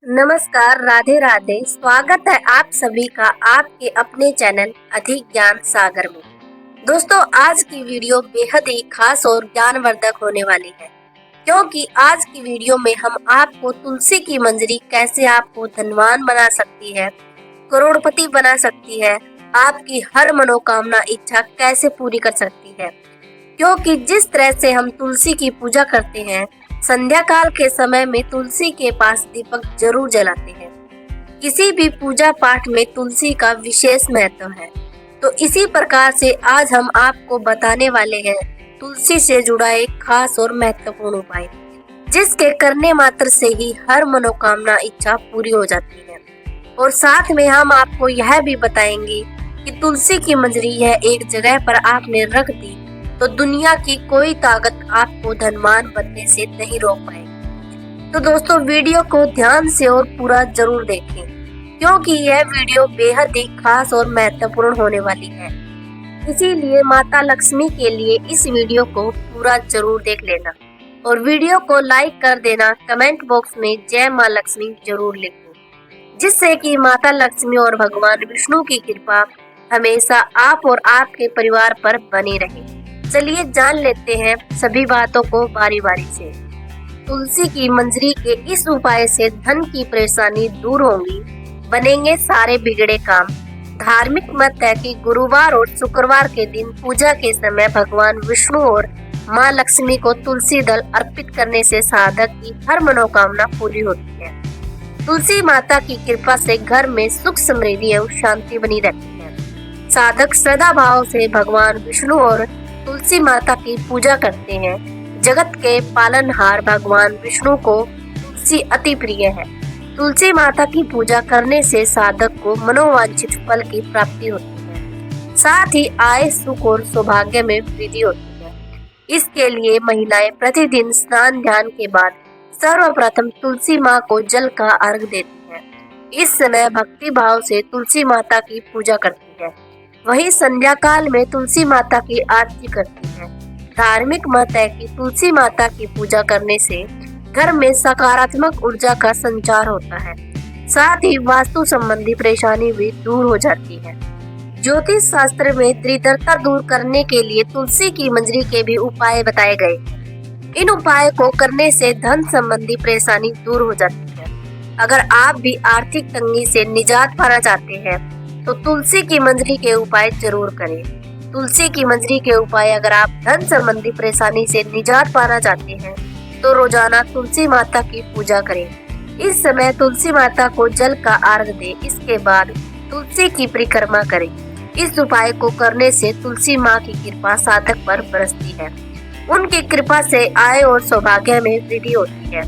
नमस्कार, राधे राधे। स्वागत है आप सभी का आपके अपने चैनल अधिक ज्ञान सागर में। दोस्तों, आज की वीडियो बेहद ही खास और ज्ञानवर्धक होने वाली है, क्योंकि आज की वीडियो में हम आपको तुलसी की मंजरी कैसे आपको धनवान बना सकती है, करोड़पति बना सकती है, आपकी हर मनोकामना इच्छा कैसे पूरी कर सकती है। क्योंकि जिस तरह से हम तुलसी की पूजा करते हैं, संध्या काल के समय में तुलसी के पास दीपक जरूर जलाते हैं। किसी भी पूजा पाठ में तुलसी का विशेष महत्व है। तो इसी प्रकार से आज हम आपको बताने वाले हैं तुलसी से जुड़ा एक खास और महत्वपूर्ण उपाय, जिसके करने मात्र से ही हर मनोकामना इच्छा पूरी हो जाती है। और साथ में हम आपको यह भी बताएंगे कि तुलसी की मंजरी यह एक जगह पर आपने रख दी तो दुनिया की कोई ताकत आपको धनवान बनने से नहीं रोक पाएगी। तो दोस्तों, वीडियो को ध्यान से और पूरा जरूर देखें, क्योंकि यह वीडियो बेहद ही खास और महत्वपूर्ण होने वाली है। इसीलिए माता लक्ष्मी के लिए इस वीडियो को पूरा जरूर देख लेना और वीडियो को लाइक कर देना। कमेंट बॉक्स में जय माँ लक्ष्मी जरूर लिखो, जिससे कि माता लक्ष्मी और भगवान विष्णु की कृपा हमेशा आप और आपके परिवार पर बनी रहे। चलिए जान लेते हैं सभी बातों को बारी बारी से। तुलसी की मंजरी के इस उपाय से धन की परेशानी दूर होगी, बनेंगे सारे बिगड़े काम। धार्मिक मत है कि गुरुवार और शुक्रवार के दिन पूजा के समय भगवान विष्णु और माँ लक्ष्मी को तुलसी दल अर्पित करने से साधक की हर मनोकामना पूरी होती है। तुलसी माता की कृपा से घर में सुख समृद्धि एवं शांति बनी रहती है। साधक श्रद्धा भाव से भगवान विष्णु और तुलसी माता की पूजा करते हैं। जगत के पालनहार भगवान विष्णु को तुलसी अति प्रिय है। तुलसी माता की पूजा करने से साधक को मनोवांछित फल की प्राप्ति होती है, साथ ही आय, सुख और सौभाग्य में वृद्धि होती है। इसके लिए महिलाएं प्रतिदिन स्नान ध्यान के बाद सर्वप्रथम तुलसी माँ को जल का अर्घ देती है। इस समय भक्ति भाव से तुलसी माता की पूजा करती है। वही संध्या काल में तुलसी माता की आरती करती है। धार्मिक मत है कि तुलसी माता की पूजा करने से घर में सकारात्मक ऊर्जा का संचार होता है, साथ ही वास्तु संबंधी परेशानी भी दूर हो जाती है। ज्योतिष शास्त्र में दरिद्रता दूर करने के लिए तुलसी की मंजरी के भी उपाय बताए गए। इन उपाय को करने से धन संबंधी परेशानी दूर हो जाती है। अगर आप भी आर्थिक तंगी से निजात पाना चाहते हैं तो तुलसी की मंजरी के उपाय जरूर करें। तुलसी की मंजरी के उपाय, अगर आप धन संबंधी परेशानी से निजात पाना चाहते हैं तो रोजाना तुलसी माता की पूजा करें। इस समय तुलसी माता को जल का अर्घ दें। इसके बाद तुलसी की परिक्रमा करें। इस उपाय को करने से तुलसी माँ की कृपा साधक पर बरसती है। उनकी कृपा से आय और सौभाग्य में वृद्धि होती है।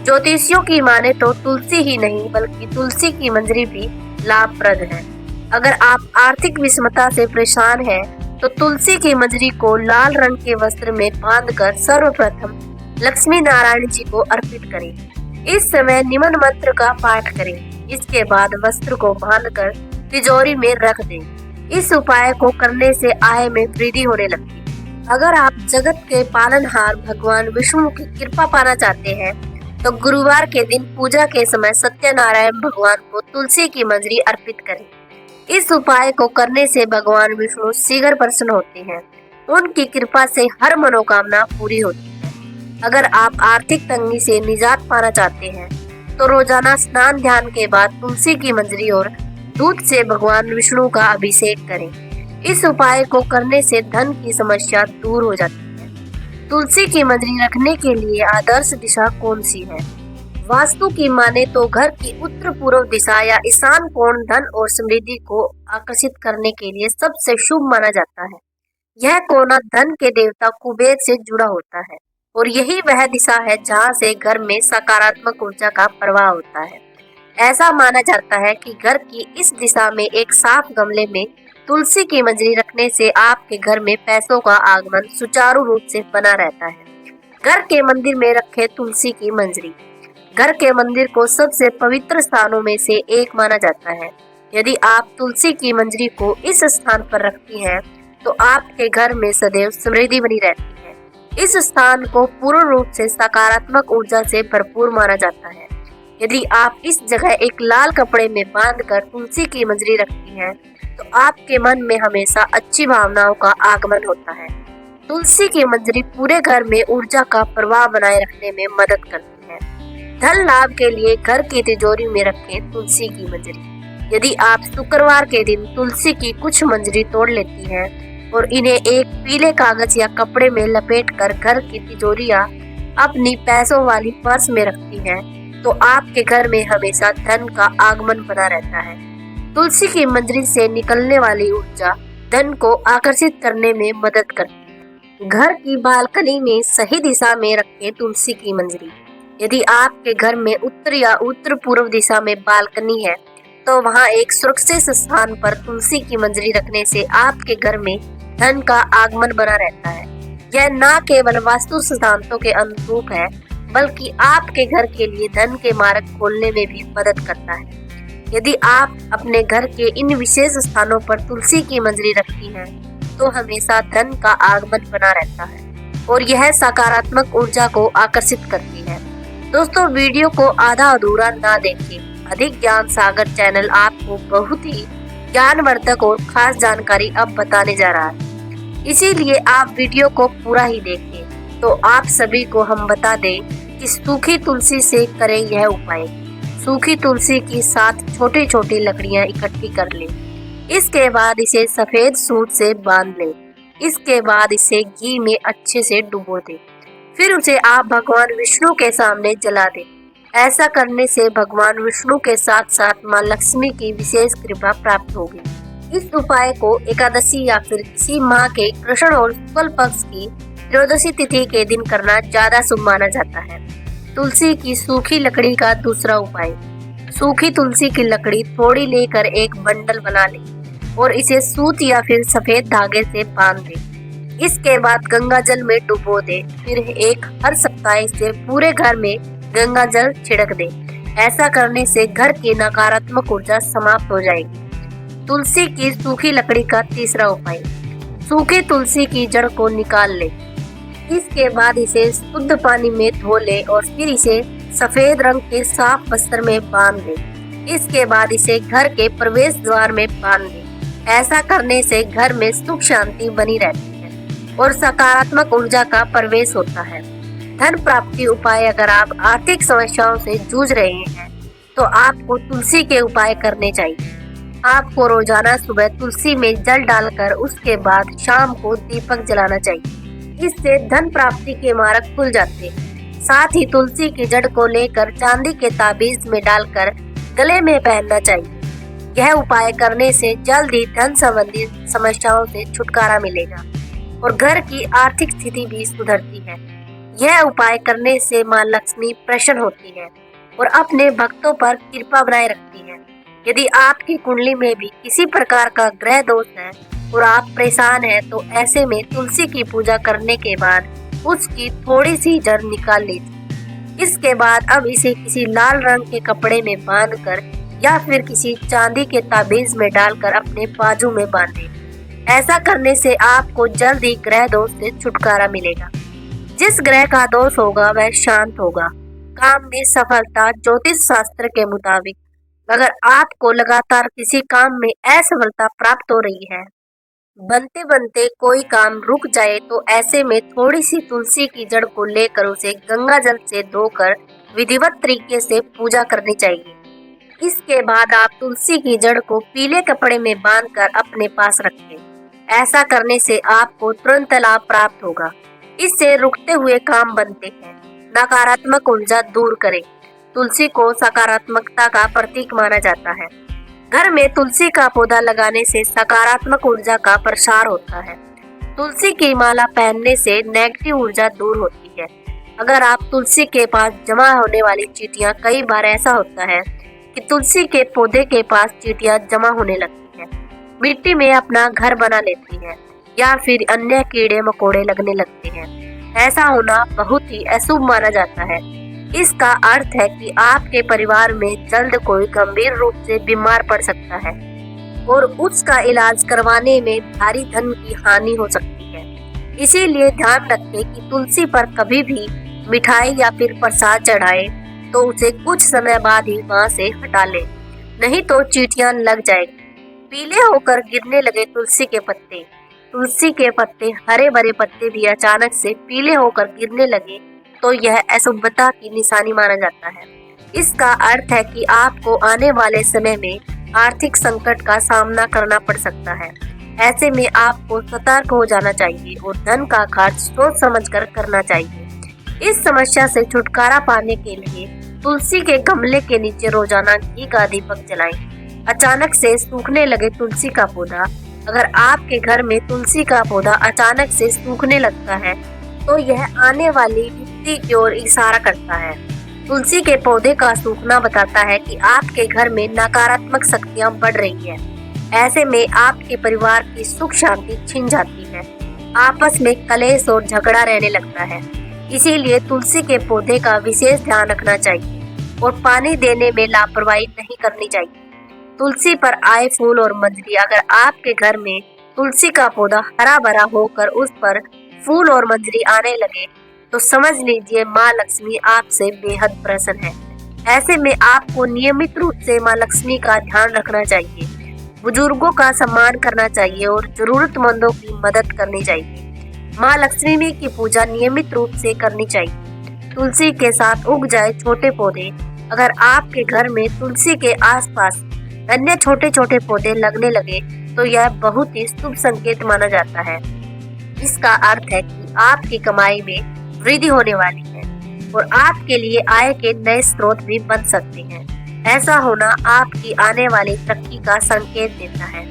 ज्योतिषियों की माने तो तुलसी ही नहीं बल्कि तुलसी की मंजरी भी लाभप्रद है। अगर आप आर्थिक विषमता से परेशान हैं, तो तुलसी की मंजरी को लाल रंग के वस्त्र में बांधकर सर्वप्रथम लक्ष्मी नारायण जी को अर्पित करें। इस समय निमन मंत्र का पाठ करें। इसके बाद वस्त्र को बांधकर तिजोरी में रख दें। इस उपाय को करने से आय में वृद्धि होने लगती है। अगर आप जगत के पालनहार भगवान विष्णु की कृपा पाना चाहते हैं, तो गुरुवार के दिन पूजा के समय सत्यनारायण भगवान को तुलसी की मंजरी अर्पित करें। इस उपाय को करने से भगवान विष्णु शीघ्र प्रसन्न होते हैं। उनकी कृपा से हर मनोकामना पूरी होती है। अगर आप आर्थिक तंगी से निजात पाना चाहते हैं, तो रोजाना स्नान ध्यान के बाद तुलसी की मंजरी और दूध से भगवान विष्णु का अभिषेक करें। इस उपाय को करने से धन की समस्या दूर हो जाती है। तुलसी की मंजरी रखने के लिए आदर्श दिशा कौन सी है? वास्तु की माने तो घर की उत्तर पूर्व दिशा या ईशान कोण धन और समृद्धि को आकर्षित करने के लिए सबसे शुभ माना जाता है। यह कोना धन के देवता कुबेर से जुड़ा होता है और यही वह दिशा है जहां से घर में सकारात्मक ऊर्जा का प्रवाह होता है। ऐसा माना जाता है कि घर की इस दिशा में एक साफ गमले में तुलसी की मंजरी रखने से आपके घर में पैसों का आगमन सुचारू रूप से बना रहता है। घर के मंदिर में रखे तुलसी की मंजरी। घर के मंदिर को सबसे पवित्र स्थानों में से एक माना जाता है। यदि आप तुलसी की मंजरी को इस स्थान पर रखती हैं, तो आपके घर में सदैव समृद्धि बनी रहती है। इस स्थान को पूर्ण रूप से सकारात्मक ऊर्जा से भरपूर माना जाता है। यदि आप इस जगह एक लाल कपड़े में बांधकर तुलसी की मंजरी रखती हैं, तो आपके मन में हमेशा अच्छी भावनाओं का आगमन होता है। तुलसी की मंजरी पूरे घर में ऊर्जा का प्रवाह बनाए रखने में मदद करती है। धन लाभ के लिए घर की तिजोरी में रखें तुलसी की मंजरी। यदि आप शुक्रवार के दिन तुलसी की कुछ मंजरी तोड़ लेती हैं और इन्हें एक पीले कागज या कपड़े में लपेटकर घर की तिजोरी या अपनी पैसों वाली पर्स में रखती हैं, तो आपके घर में हमेशा धन का आगमन बना रहता है। तुलसी की मंजरी से निकलने वाली ऊर्जा धन को आकर्षित करने में मदद करती है। घर की बालकनी में सही दिशा में रखें तुलसी की मंजरी। यदि आपके घर में उत्तर या उत्तर पूर्व दिशा में बालकनी है, तो वहां एक सुरक्षित स्थान पर तुलसी की मंजरी रखने से आपके घर में धन का आगमन बना रहता है। यह न केवल वास्तु सिद्धांतों के अनुरूप है, बल्कि आपके घर के लिए धन के मार्ग खोलने में भी मदद करता है। यदि आप अपने घर के इन विशेष स्थानों पर तुलसी की मंजरी रखती हैं, तो हमेशा धन का आगमन बना रहता है और यह सकारात्मक ऊर्जा को आकर्षित करती है। दोस्तों, वीडियो को आधा अधूरा ना देखें। अधिक ज्ञान सागर चैनल आपको बहुत ही ज्ञानवर्धक और खास जानकारी अब बताने जा रहा है, इसीलिए आप वीडियो को पूरा ही देखें। तो आप सभी को हम बता दें कि सूखी तुलसी से करें यह उपाय। सूखी तुलसी की 7 छोटी छोटी लकड़ियां इकट्ठी कर लें। इसके बाद इसे सफेद सूत से बांध लें। इसके बाद इसे घी में अच्छे से डुबो दें। फिर उसे आप भगवान विष्णु के सामने जला दें। ऐसा करने से भगवान विष्णु के साथ साथ मां लक्ष्मी की विशेष कृपा प्राप्त होगी। इस उपाय को एकादशी या फिर किसी माह के कृष्ण और शुक्ल पक्ष की त्रयोदशी तिथि के दिन करना ज्यादा शुभ माना जाता है। तुलसी की सूखी लकड़ी का दूसरा उपाय। सूखी तुलसी की लकड़ी थोड़ी लेकर एक बंडल बना लें और इसे सूत या फिर सफेद धागे से बांध दें। इसके बाद गंगा जल में डुबो दें। फिर हर सप्ताह इसे पूरे घर में गंगा जल छिड़क दें। ऐसा करने से घर की नकारात्मक ऊर्जा समाप्त हो जाएगी। तुलसी की सूखी लकड़ी का तीसरा उपाय। सूखी तुलसी की जड़ को निकाल लें। इसके बाद इसे शुद्ध पानी में धो लें और फिर इसे सफेद रंग के साफ वस्त्र में बांध दें। इसके बाद इसे घर के प्रवेश द्वार में बांध दें। ऐसा करने से घर में सुख शांति बनी रहती है और सकारात्मक ऊर्जा का प्रवेश होता है। धन प्राप्ति उपाय। अगर आप आर्थिक समस्याओं से जूझ रहे हैं, तो आपको तुलसी के उपाय करने चाहिए। आपको रोजाना सुबह तुलसी में जल डालकर उसके बाद शाम को दीपक जलाना चाहिए। इससे धन प्राप्ति के मार्ग खुल जाते हैं। साथ ही तुलसी की जड़ को लेकर चांदी के ताबीज में डालकर गले में पहनना चाहिए। यह उपाय करने से जल्द ही धन संबंधी समस्याओं से छुटकारा मिलेगा और घर की आर्थिक स्थिति भी सुधरती है। यह उपाय करने से मां लक्ष्मी प्रसन्न होती है और अपने भक्तों पर कृपा बनाए रखती है। यदि आपकी कुंडली में भी किसी प्रकार का ग्रह दोष है और आप परेशान हैं, तो ऐसे में तुलसी की पूजा करने के बाद उसकी थोड़ी सी जड़ निकाल लीजिए। इसके बाद अब इसे किसी लाल रंग के कपड़े में बांधकर या फिर किसी चांदी के ताबीज में डालकर अपने बाजू में बांधें। ऐसा करने से आपको जल्द ही ग्रह दोष से छुटकारा मिलेगा। जिस ग्रह का दोष होगा वह शांत होगा। काम में सफलता। ज्योतिष शास्त्र के मुताबिक अगर आपको लगातार किसी काम में असफलता प्राप्त हो रही है, बनते बनते कोई काम रुक जाए, तो ऐसे में थोड़ी सी तुलसी की जड़ को लेकर उसे गंगा जल से धोकर विधिवत तरीके से पूजा करनी चाहिए। इसके बाद आप तुलसी की जड़ को पीले कपड़े में बांधकर अपने पास रखें। ऐसा करने से आपको तुरंत लाभ प्राप्त होगा। इससे रुकते हुए काम बनते हैं। नकारात्मक ऊर्जा दूर करें। तुलसी को सकारात्मकता का प्रतीक माना जाता है। घर में तुलसी का पौधा लगाने से सकारात्मक ऊर्जा का प्रसार होता है। तुलसी की माला पहनने से नेगेटिव ऊर्जा दूर होती है। अगर आप तुलसी के पास जमा होने वाली चींटियां, कई बार ऐसा होता है कि तुलसी के पौधे के पास चींटियां जमा होने लगती हैं, मिट्टी में अपना घर बना लेती हैं या फिर अन्य कीड़े मकोड़े लगने लगते हैं। ऐसा होना बहुत ही अशुभ माना जाता है। इसका अर्थ है कि आपके परिवार में जल्द कोई गंभीर रूप से बीमार पड़ सकता है और उसका इलाज करवाने में भारी धन की हानि हो सकती है। इसीलिए ध्यान रखें कि तुलसी पर कभी भी मिठाई या फिर प्रसाद चढ़ाएं तो उसे कुछ समय बाद ही वहाँ से हटा लें, नहीं तो चींटियां लग जाएगी। पीले होकर गिरने लगे तुलसी के पत्ते। तुलसी के पत्ते, हरे भरे पत्ते भी अचानक से पीले होकर गिरने लगे तो यह अशुभता की निशानी माना जाता है। इसका अर्थ है कि आपको आने वाले समय में आर्थिक संकट का सामना करना पड़ सकता है। ऐसे में आपको सतर्क हो जाना चाहिए और धन का खर्च सोच समझकर करना चाहिए। इस समस्या से छुटकारा पाने के लिए तुलसी के गमले के नीचे रोजाना घी का दीपक जलाएं। अचानक से सूखने लगे तुलसी का पौधा। अगर आपके घर में तुलसी का पौधा अचानक से सूखने लगता है तो यह आने वाली विपत्ति की ओर इशारा करता है। तुलसी के पौधे का सूखना बताता है कि आपके घर में नकारात्मक शक्तियां बढ़ रही है। ऐसे में आपके परिवार की सुख शांति छिन जाती है, आपस में कलेश और झगड़ा रहने लगता है। इसीलिए तुलसी के पौधे का विशेष ध्यान रखना चाहिए और पानी देने में लापरवाही नहीं करनी चाहिए। तुलसी पर आए फूल और मंजरी, अगर आपके घर में तुलसी का पौधा हरा भरा होकर उस पर फूल और मंजरी आने लगे तो समझ लीजिए माँ लक्ष्मी आपसे बेहद प्रसन्न है। ऐसे में आपको नियमित रूप से माँ लक्ष्मी का ध्यान रखना चाहिए, बुजुर्गों का सम्मान करना चाहिए और जरूरतमंदों की मदद करनी चाहिए। माँ लक्ष्मी की पूजा नियमित रूप से करनी चाहिए। तुलसी के साथ उग जाए छोटे पौधे, अगर आपके घर में तुलसी के आसपास अन्य छोटे छोटे पौधे लगने लगे तो यह बहुत ही शुभ संकेत माना जाता है। इसका अर्थ है कि आपकी कमाई में वृद्धि होने वाली है और आपके लिए आय के नए स्रोत भी बन सकते हैं। ऐसा होना आपकी आने वाली तरक्की का संकेत देता है।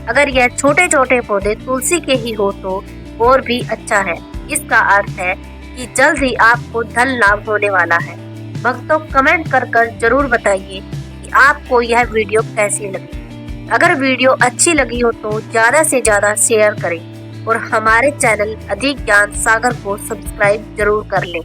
अगर यह छोटे छोटे पौधे तुलसी के ही हो तो और भी अच्छा है। इसका अर्थ है कि जल्द ही आपको धन लाभ होने वाला है। भक्तों, कमेंट कर जरूर बताइए कि आपको यह वीडियो कैसी लगी। अगर वीडियो अच्छी लगी हो तो ज्यादा से ज्यादा शेयर करें और हमारे चैनल अधिक ज्ञान सागर को सब्सक्राइब जरूर कर लें।